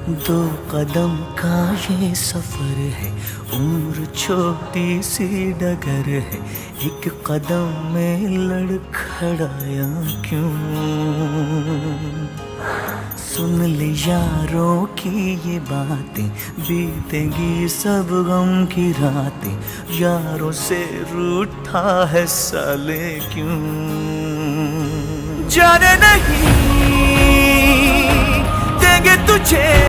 दो कदम का ये सफर है, उम्र छोटी सी डगर है, एक कदम में लड़खड़ाया क्यों। सुन ले यारों की ये बातें, बीतेगी सब गम की रातें, यारों से रूठा है साले क्यों। जाने नहीं देंगे तुझे